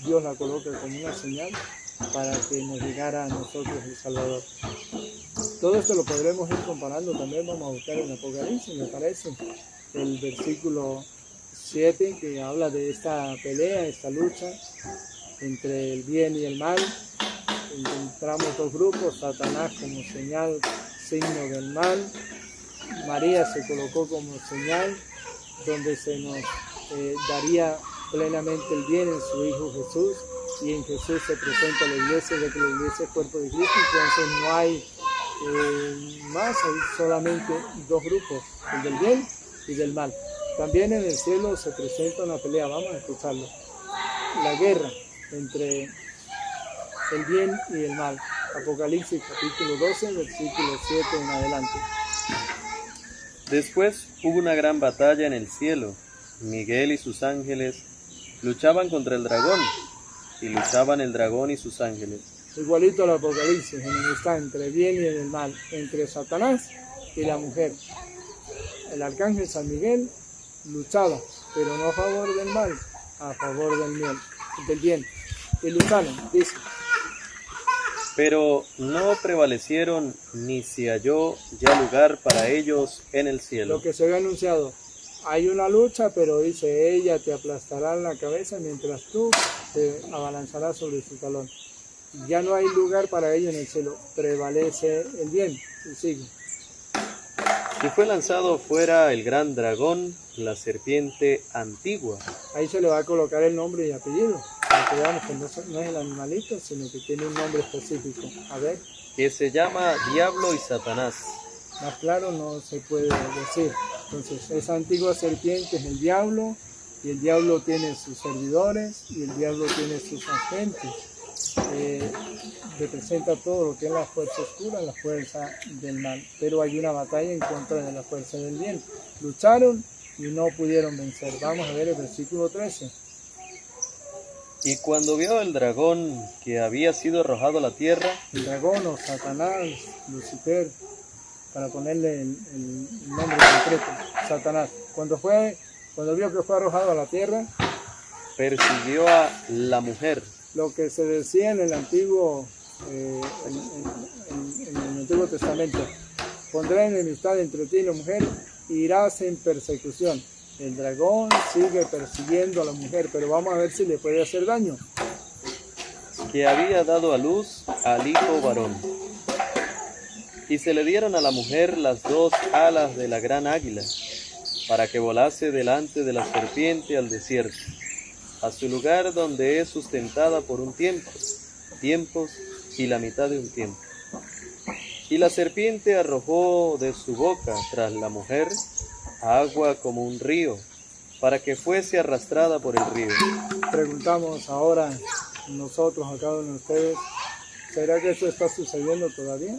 Speaker 1: Dios la coloca como una señal para que nos llegara a nosotros el Salvador. Todo esto lo podremos ir comparando también. Vamos a buscar en Apocalipsis, me parece, el versículo 7, que habla de esta pelea, esta lucha entre el bien y el mal. Encontramos dos grupos: Satanás como señal, signo del mal. María se colocó como señal, donde se nos daría plenamente el bien en su Hijo Jesús, y en Jesús se presenta la iglesia, ya que la iglesia es cuerpo de Cristo. Entonces no hay más, hay solamente dos grupos: el del bien y del mal. También en el cielo se presenta una pelea, vamos a escucharlo: la guerra entre el bien y el mal. Apocalipsis capítulo 12, versículo 7 en adelante.
Speaker 2: Después hubo una gran batalla en el cielo. Miguel y sus ángeles luchaban contra el dragón, y luchaban el dragón y sus ángeles,
Speaker 1: Igualito al Apocalipsis, enemistad entre el bien y el mal, entre Satanás y la mujer. El arcángel San Miguel luchaba, pero no a favor del mal, a favor del bien. Y lucharon, dice.
Speaker 2: Pero no prevalecieron ni se halló ya lugar para ellos en el cielo.
Speaker 1: Lo que se había anunciado, hay una lucha, pero dice, ella te aplastará en la cabeza mientras tú te abalanzarás sobre su talón. Ya no hay lugar para ellos en el cielo, prevalece el bien. Y sigue.
Speaker 2: Y fue lanzado fuera el gran dragón, la serpiente antigua.
Speaker 1: Ahí se le va a colocar el nombre y apellido, para que veamos que no es el animalito, sino que tiene un nombre específico. A ver.
Speaker 2: Que se llama Diablo y Satanás.
Speaker 1: Más claro no se puede decir. Entonces, esa antigua serpiente es el diablo, y el diablo tiene sus servidores, y el diablo tiene sus agentes. Representa todo lo que es la fuerza oscura, la fuerza del mal. Pero hay una batalla en contra de la fuerza del bien. Lucharon y no pudieron vencer. Vamos a ver el versículo 13.
Speaker 2: Y cuando vio el dragón que había sido arrojado a la tierra,
Speaker 1: el dragón o Satanás, Lucifer, para ponerle el nombre concreto, Satanás, cuando vio que fue arrojado a la tierra,
Speaker 2: persiguió a la mujer.
Speaker 1: Lo que se decía en el Antiguo, en el Antiguo Testamento, pondrá enemistad entre ti y la mujer, irás en persecución. El dragón sigue persiguiendo a la mujer, pero vamos a ver si le puede hacer daño.
Speaker 2: Que había dado a luz al hijo varón. Y se le dieron a la mujer las dos alas de la gran águila, para que volase delante de la serpiente al desierto, a su lugar donde es sustentada por un tiempo, tiempos y la mitad de un tiempo. Y la serpiente arrojó de su boca tras la mujer agua como un río, para que fuese arrastrada por el río.
Speaker 1: Preguntamos ahora nosotros a cada uno de ustedes, ¿será que esto está sucediendo todavía?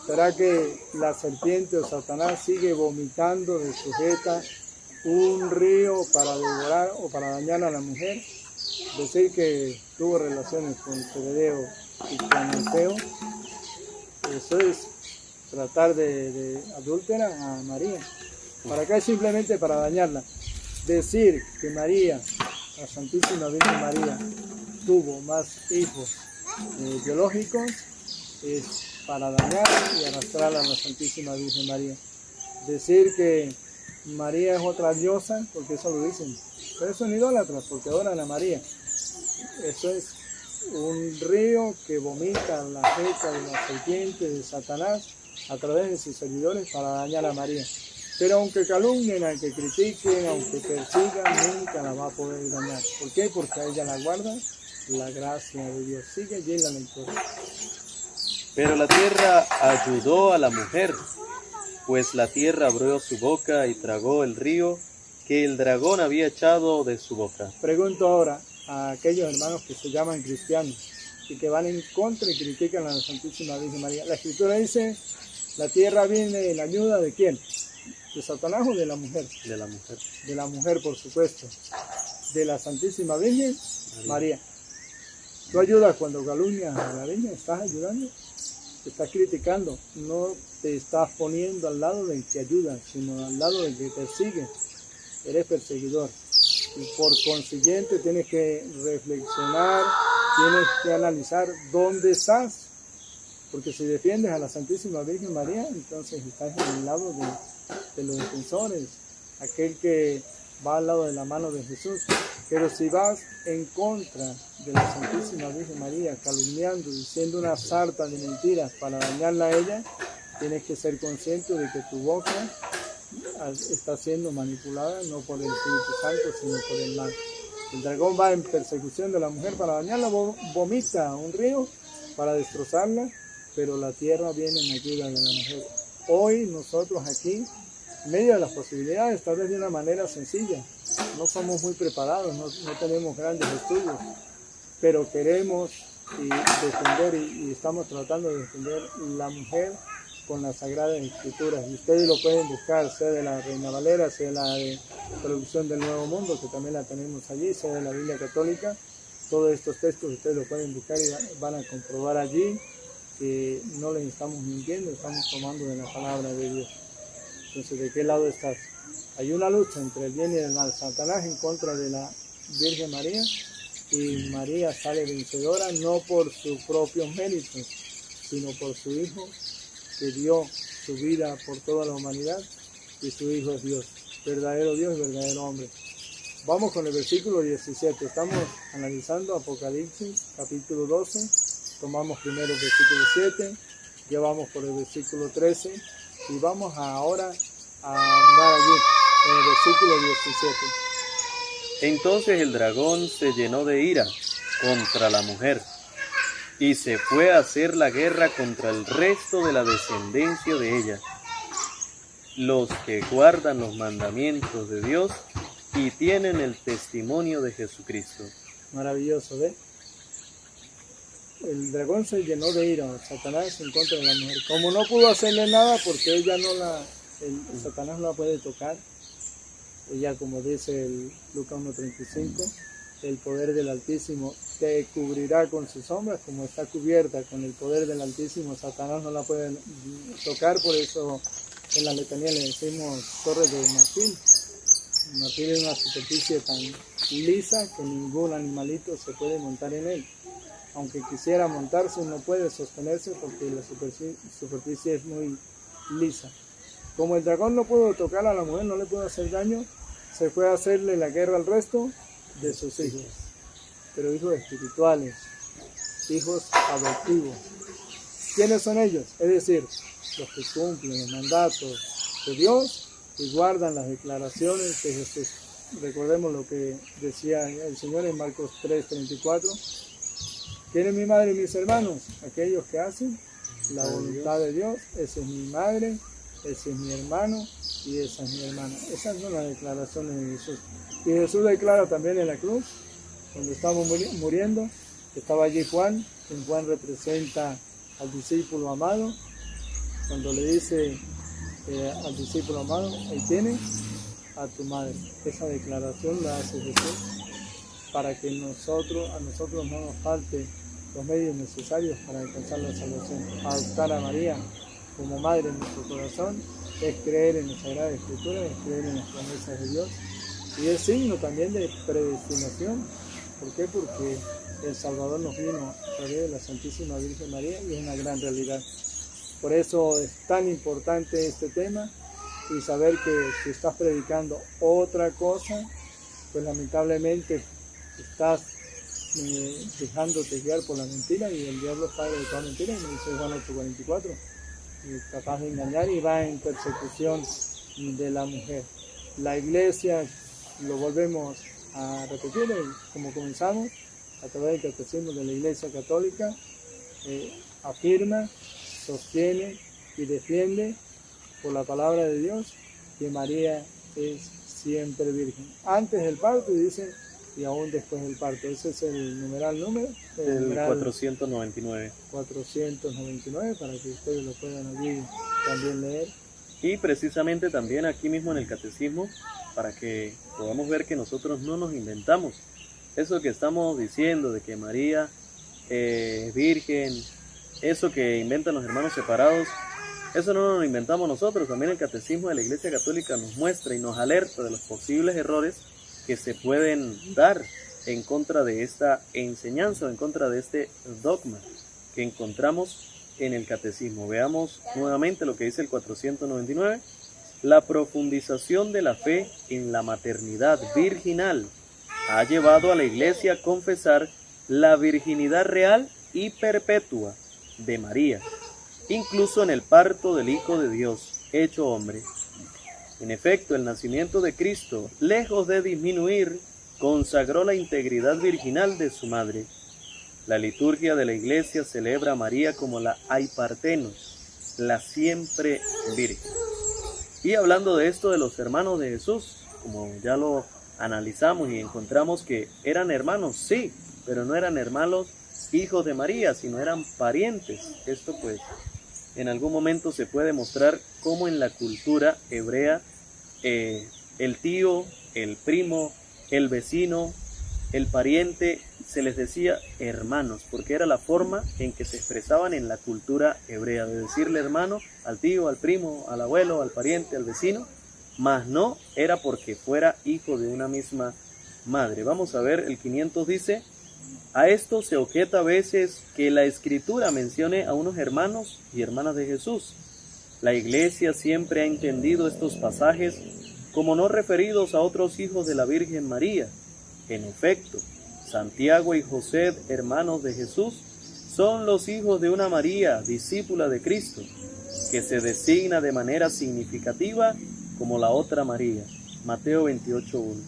Speaker 1: ¿Será que la serpiente o Satanás sigue vomitando de su jeta un río para devorar o para dañar a la mujer? Decir que tuvo relaciones con Zebedeo y con Alfeo, eso es tratar de adúltera a María. Para acá es simplemente para dañarla. Decir que María, la Santísima Virgen María, tuvo más hijos biológicos es para dañar y arrastrar a la Santísima Virgen María. Decir que María es otra diosa, porque eso lo dicen, pero son idólatras porque adoran a María. Eso es un río que vomita la jeta de la serpiente de Satanás a través de sus servidores para dañar a María. Pero aunque calumnien, aunque critiquen, aunque persigan, nunca la va a poder dañar. ¿Por qué? Porque a ella la guarda la gracia de Dios. Sigue allí la lectura.
Speaker 2: Pero la tierra ayudó a la mujer, pues la tierra abrió su boca y tragó el río que el dragón había echado de su boca.
Speaker 1: Pregunto ahora a aquellos hermanos que se llaman cristianos y que van en contra y critican a la Santísima Virgen María. La Escritura dice, la tierra viene en ayuda ¿de quién? ¿De Satanás o de la mujer?
Speaker 2: De la mujer.
Speaker 1: De la mujer, por supuesto. De la Santísima Virgen María. ¿Tú ayudas cuando calumnias a la Virgen? ¿Estás ayudando? Te estás criticando. No te estás poniendo al lado del que ayuda, sino al lado del que persigue. Eres perseguidor. Y por consiguiente tienes que reflexionar, tienes que analizar dónde estás. Porque si defiendes a la Santísima Virgen María, entonces estás en el lado de los defensores, aquel que va al lado de la mano de Jesús. Pero si vas en contra de la Santísima Virgen María, calumniando, diciendo una sarta de mentiras para dañarla a ella, tienes que ser consciente de que tu boca está siendo manipulada no por el Espíritu Santo, sino por el mal. El dragón va en persecución de la mujer para dañarla, vomita un río para destrozarla, pero la tierra viene en ayuda de la mujer. Hoy nosotros aquí, en medio de las posibilidades, tal vez de una manera sencilla, no somos muy preparados, no tenemos grandes estudios, pero queremos defender y estamos tratando de defender la mujer con las Sagradas Escrituras. Y ustedes lo pueden buscar, sea de la Reina Valera, sea de la de Traducción del Nuevo Mundo, que también la tenemos allí, sea de la Biblia Católica, todos estos textos ustedes lo pueden buscar y van a comprobar allí que no les estamos mintiendo, estamos tomando de la palabra de Dios. Entonces, ¿de qué lado estás? Hay una lucha entre el bien y el mal. Satanás en contra de la Virgen María, y María sale vencedora no por sus propios méritos, sino por su Hijo, que dio su vida por toda la humanidad, y su Hijo es Dios, verdadero Dios y verdadero hombre. Vamos con el versículo 17. Estamos analizando Apocalipsis, capítulo 12. Tomamos primero el versículo 7, ya vamos por el versículo 13, y vamos ahora a andar allí, en el versículo 17.
Speaker 2: Entonces el dragón se llenó de ira contra la mujer y se fue a hacer la guerra contra el resto de la descendencia de ella, los que guardan los mandamientos de Dios y tienen el testimonio de Jesucristo.
Speaker 1: Maravilloso, ¿ves? El dragón se llenó de ira, Satanás en contra de la mujer. Como no pudo hacerle nada porque ella Satanás no la puede tocar. Ella, como dice el Lucas 1:35, el poder del Altísimo te cubrirá con sus sombras, como está cubierta con el poder del Altísimo. Satanás no la puede tocar, por eso en la letanía le decimos torre de marfil. El marfil es una superficie tan lisa que ningún animalito se puede montar en él. Aunque quisiera montarse, no puede sostenerse porque la superficie es muy lisa. Como el dragón no pudo tocar a la mujer, no le pudo hacer daño, se fue a hacerle la guerra al resto de sus hijos. Pero hijos espirituales, hijos adoptivos. ¿Quiénes son ellos? Es decir, los que cumplen los mandatos de Dios y guardan las declaraciones de Jesús. Recordemos lo que decía el Señor en Marcos 3:34. ¿Quién es mi madre y mis hermanos? Aquellos que hacen la voluntad de Dios. Esa es mi madre, ese es mi hermano y esa es mi hermana. Esas son las declaraciones de Jesús. Y Jesús declara también en la cruz, cuando estamos muriendo, estaba allí Juan, quien Juan representa al discípulo amado, cuando le dice al discípulo amado, ahí tienes a tu madre. Esa declaración la hace Jesús para que a nosotros no nos falte los medios necesarios para alcanzar la salvación. Adoptar a María como madre en nuestro corazón es creer en la Sagrada Escritura, es creer en las promesas de Dios, y es signo también de predestinación. ¿Por qué? Porque el Salvador nos vino a través de la Santísima Virgen María y es una gran realidad. Por eso es tan importante este tema, y saber que si estás predicando otra cosa, pues lamentablemente estás dejándote guiar por la mentira, y el diablo es padre de toda mentira, y me dice Juan 8:44, capaz de engañar y va en persecución de la mujer. La Iglesia, lo volvemos a repetir, como comenzamos, a través del Catecismo de la Iglesia Católica, afirma, sostiene y defiende por la palabra de Dios que María es siempre virgen, antes del parto, y dice, y aún después del parto. Ese es el número,
Speaker 2: el numeral 499.
Speaker 1: 499, para que ustedes lo puedan allí también leer.
Speaker 2: Y precisamente también aquí mismo en el Catecismo, para que podamos ver que nosotros no nos inventamos eso que estamos diciendo de que María es virgen, eso que inventan los hermanos separados. Eso no lo inventamos nosotros. También el Catecismo de la Iglesia Católica nos muestra y nos alerta de los posibles errores que se pueden dar en contra de esta enseñanza, o en contra de este dogma que encontramos en el Catecismo. Veamos nuevamente lo que dice el 499. La profundización de la fe en la maternidad virginal ha llevado a la Iglesia a confesar la virginidad real y perpetua de María, incluso en el parto del Hijo de Dios, hecho hombre. En efecto, el nacimiento de Cristo, lejos de disminuir, consagró la integridad virginal de su madre. La liturgia de la Iglesia celebra a María como la Aipartenos, la siempre virgen. Y hablando de esto de los hermanos de Jesús, como ya lo analizamos y encontramos que eran hermanos, sí, pero no eran hermanos hijos de María, sino eran parientes. Esto pues en algún momento se puede mostrar cómo en la cultura hebrea el tío, el primo, el vecino, el pariente se les decía hermanos, porque era la forma en que se expresaban en la cultura hebrea, de decirle hermano al tío, al primo, al abuelo, al pariente, al vecino, mas no era porque fuera hijo de una misma madre. Vamos a ver, el 500 dice: a esto se objeta a veces que la Escritura mencione a unos hermanos y hermanas de Jesús. La Iglesia siempre ha entendido estos pasajes como no referidos a otros hijos de la Virgen María. En efecto, Santiago y José, hermanos de Jesús, son los hijos de una María, discípula de Cristo, que se designa de manera significativa como la otra María. Mateo 28:1.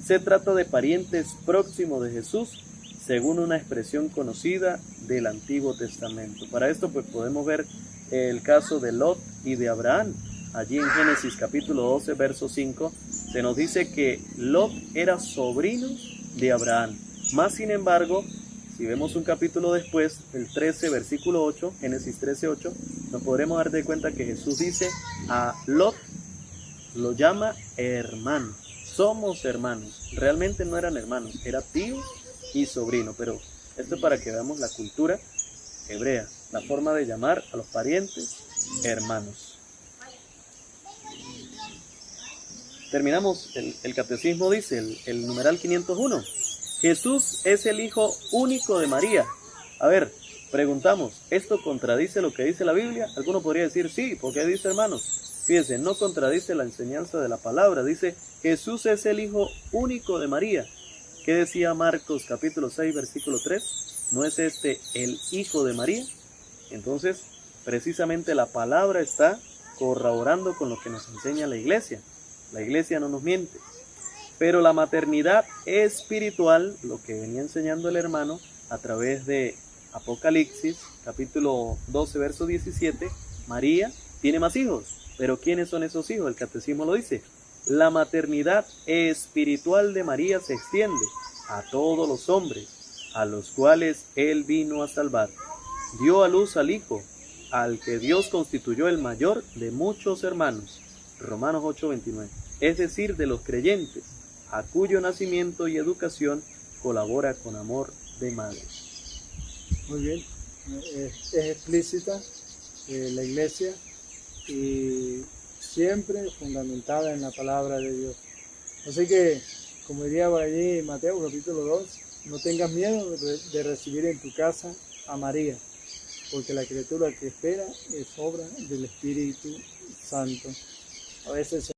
Speaker 2: Se trata de parientes próximos de Jesús, según una expresión conocida del Antiguo Testamento. Para esto pues podemos ver el caso de Lot y de Abraham. Allí en Génesis capítulo 12, verso 5, se nos dice que Lot era sobrino de Abraham. Más sin embargo, si vemos un capítulo después, el 13, versículo 8, Génesis 13:8, nos podremos dar de cuenta que Jesús dice a Lot, lo llama hermano. Somos hermanos. Realmente no eran hermanos, era tío y sobrino, pero esto es para que veamos la cultura hebrea, la forma de llamar a los parientes hermanos. Terminamos, el catecismo dice, el numeral 501, Jesús es el Hijo único de María. A ver, preguntamos, ¿esto contradice lo que dice la Biblia? Alguno podría decir sí, porque dice hermanos. Fíjense, no contradice la enseñanza de la palabra, dice Jesús es el Hijo único de María. ¿Qué decía Marcos capítulo 6, versículo 3? ¿No es este el Hijo de María? Entonces, precisamente la palabra está corroborando con lo que nos enseña la Iglesia. La Iglesia no nos miente. Pero la maternidad espiritual, lo que venía enseñando el hermano a través de Apocalipsis, capítulo 12, verso 17, María tiene más hijos. Pero ¿quiénes son esos hijos? El catecismo lo dice. La maternidad espiritual de María se extiende a todos los hombres, a los cuales Él vino a salvar. Dio a luz al Hijo, al que Dios constituyó el mayor de muchos hermanos. Romanos 8:29. Es decir, de los creyentes, a cuyo nacimiento y educación colabora con amor de madre.
Speaker 1: Muy bien, es explícita la Iglesia y siempre fundamentada en la palabra de Dios. Así que, como diría por allí Mateo capítulo 2, no tengas miedo de recibir en tu casa a María, porque la criatura que espera es obra del Espíritu Santo. A veces